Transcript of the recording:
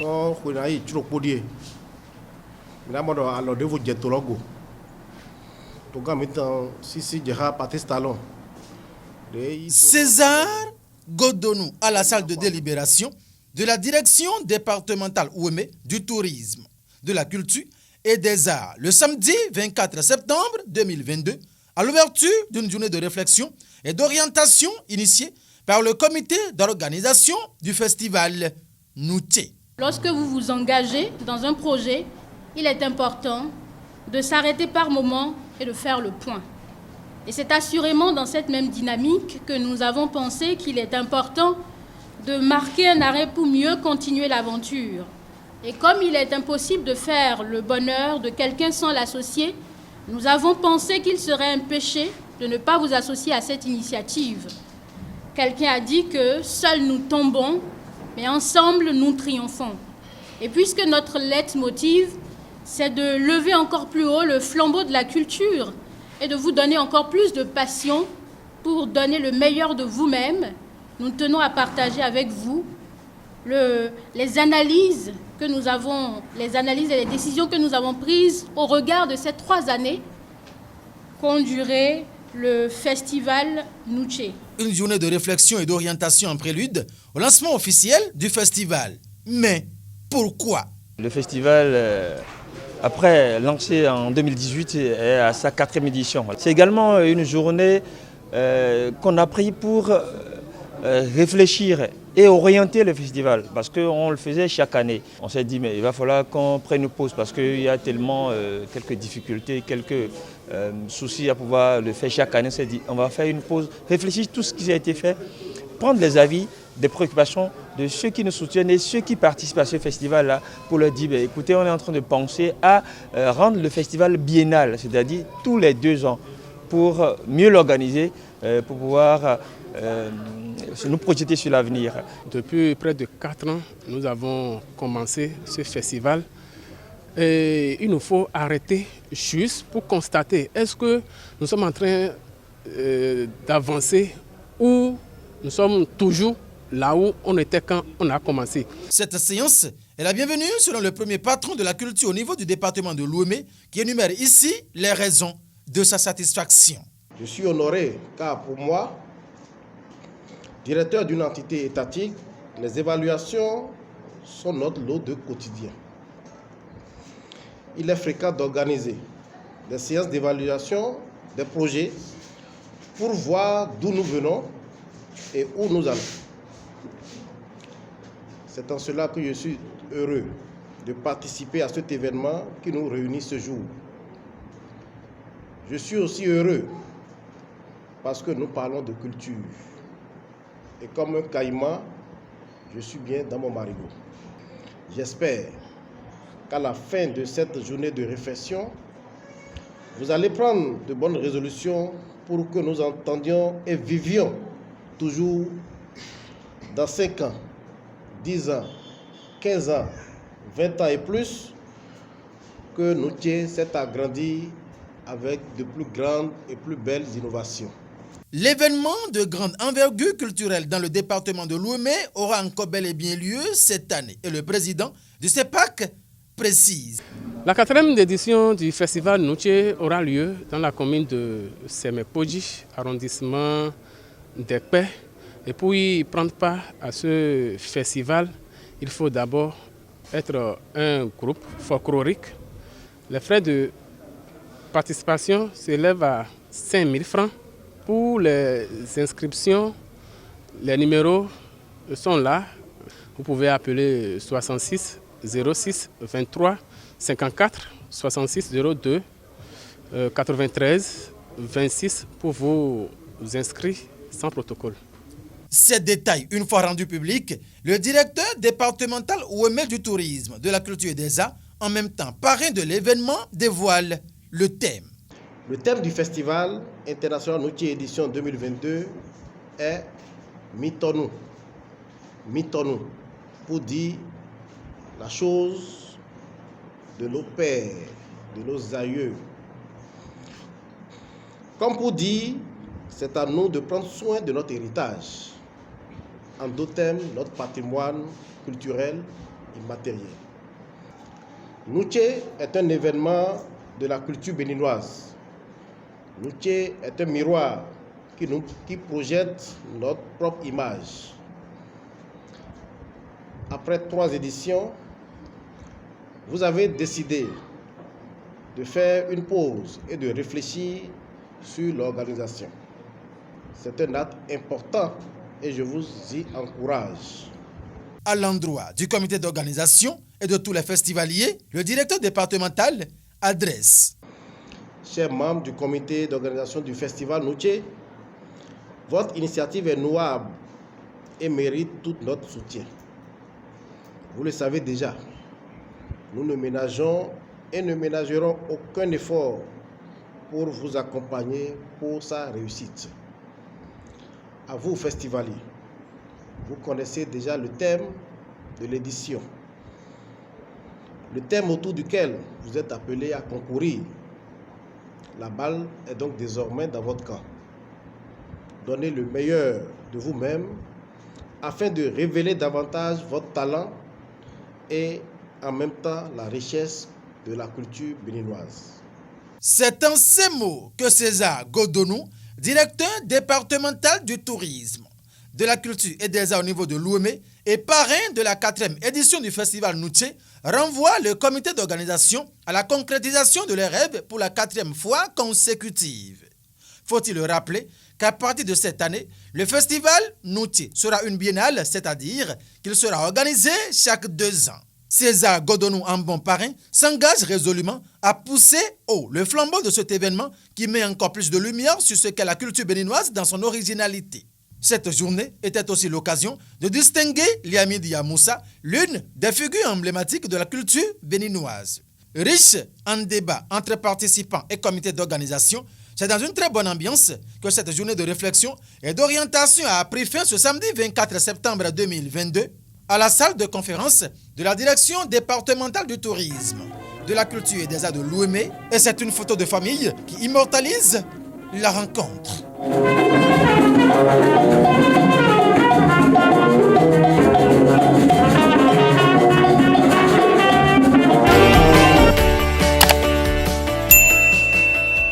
non kunayi churokpodie minamodo alors de vous jetologo to gamitan sisi jeha patistalon. César Godonou à la salle de délibération de la direction départementale Ouémé du tourisme, de la culture et des arts le samedi 24 septembre 2022 à l'ouverture d'une journée de réflexion et d'orientation initiée par le comité d'organisation du festival Nouché. Lorsque vous vous engagez dans un projet, il est important de s'arrêter par moment et de faire le point. Et c'est assurément dans cette même dynamique que nous avons pensé qu'il est important de marquer un arrêt pour mieux continuer l'aventure. Et comme il est impossible de faire le bonheur de quelqu'un sans l'associer, nous avons pensé qu'il serait un péché de ne pas vous associer à cette initiative. Quelqu'un a dit que seuls nous tombons, mais ensemble nous triomphons. Et puisque notre leitmotiv, c'est de lever encore plus haut le flambeau de la culture et de vous donner encore plus de passion pour donner le meilleur de vous-même, nous tenons à partager avec vous les analyses et les décisions que nous avons prises au regard de ces 3 années qu'ont duré le festival Nouché. Une journée de réflexion et d'orientation en prélude au lancement officiel du festival. Mais pourquoi? Le festival, après lancé en 2018, est à sa 4e édition. C'est également une journée qu'on a pris pour réfléchir et orienter le festival, parce qu'on le faisait chaque année. On s'est dit, mais il va falloir qu'on prenne une pause, parce qu'il y a tellement quelques difficultés, quelques soucis à pouvoir le faire chaque année. On s'est dit, on va faire une pause, réfléchir tout ce qui a été fait, prendre les avis, des préoccupations de ceux qui nous soutiennent et ceux qui participent à ce festival-là, pour leur dire, écoutez, on est en train de penser à rendre le festival biennal, c'est-à-dire tous les 2 ans, pour mieux l'organiser, pour pouvoir nous projeter sur l'avenir. Depuis près de 4 ans, nous avons commencé ce festival et il nous faut arrêter juste pour constater est-ce que nous sommes en train d'avancer ou nous sommes toujours là où on était quand on a commencé. Cette séance est la bienvenue selon le premier patron de la culture au niveau du département de l'Ouémé qui énumère ici les raisons de sa satisfaction. Je suis honoré car pour moi, directeur d'une entité étatique, les évaluations sont notre lot de quotidien. Il est fréquent d'organiser des séances d'évaluation des projets pour voir d'où nous venons et où nous allons. C'est en cela que je suis heureux de participer à cet événement qui nous réunit ce jour. Je suis aussi heureux parce que nous parlons de culture. Et comme un caïman, je suis bien dans mon marigot. J'espère qu'à la fin de cette journée de réflexion, vous allez prendre de bonnes résolutions pour que nous entendions et vivions toujours dans 5 ans, 10 ans, 15 ans, 20 ans et plus, que Nouché s'est agrandi avec de plus grandes et plus belles innovations. L'événement de grande envergure culturelle dans le département de l'Ouémé aura encore bel et bien lieu cette année. Et le président de CEPAC précise. La 4e édition du festival Nouché aura lieu dans la commune de Sémé-Podji, arrondissement d'Ekpé. Et pour y prendre part à ce festival, il faut d'abord être un groupe folklorique. Les frais de participation s'élèvent à 5 000 francs. Pour les inscriptions, les numéros sont là. Vous pouvez appeler 66 06 23 54 66 02 93 26 pour vous inscrire sans protocole. Ces détails, une fois rendus publics, le directeur départemental Ouémé du tourisme, de la culture et des arts, en même temps parrain de l'événement, dévoile le thème. Le thème du festival international Nouché édition 2022 est Mitonou. Mitonou, pour dire la chose de nos pères, de nos aïeux. Comme pour dire, c'est à nous de prendre soin de notre héritage. En d'autres termes, notre patrimoine culturel immatériel. Noutché est un événement de la culture béninoise. Noutché est un miroir qui projette notre propre image. Après 3 éditions, vous avez décidé de faire une pause et de réfléchir sur l'organisation. C'est un acte important et je vous y encourage. À l'endroit du comité d'organisation et de tous les festivaliers, le directeur départemental adresse. Chers membres du comité d'organisation du festival Noutché, votre initiative est louable et mérite tout notre soutien. Vous le savez déjà, nous ne ménageons et ne ménagerons aucun effort pour vous accompagner pour sa réussite. À vous, festivaliers, vous connaissez déjà le thème de l'édition, le thème autour duquel vous êtes appelés à concourir. La balle est donc désormais dans votre camp. Donnez le meilleur de vous-même afin de révéler davantage votre talent et en même temps la richesse de la culture béninoise. C'est en ces mots que César Godonou, directeur départemental du tourisme, de la culture et des arts au niveau de l'Ouémé et parrain de la 4e édition du festival Noutché, renvoie le comité d'organisation à la concrétisation de leurs rêves pour la 4e fois consécutive. Faut-il le rappeler qu'à partir de cette année, le festival Noutché sera une biennale, c'est-à-dire qu'il sera organisé chaque 2 ans. César Godonou, en bon parrain, s'engage résolument à pousser haut le flambeau de cet événement qui met encore plus de lumière sur ce qu'est la culture béninoise dans son originalité. Cette journée était aussi l'occasion de distinguer Liami Dia Moussa, l'une des figures emblématiques de la culture béninoise. Riche en débats entre participants et comités d'organisation, c'est dans une très bonne ambiance que cette journée de réflexion et d'orientation a pris fin ce samedi 24 septembre 2022 à la salle de conférence de la direction départementale du tourisme, de la culture et des arts de l'Ouémé. Et c'est une photo de famille qui immortalise la rencontre.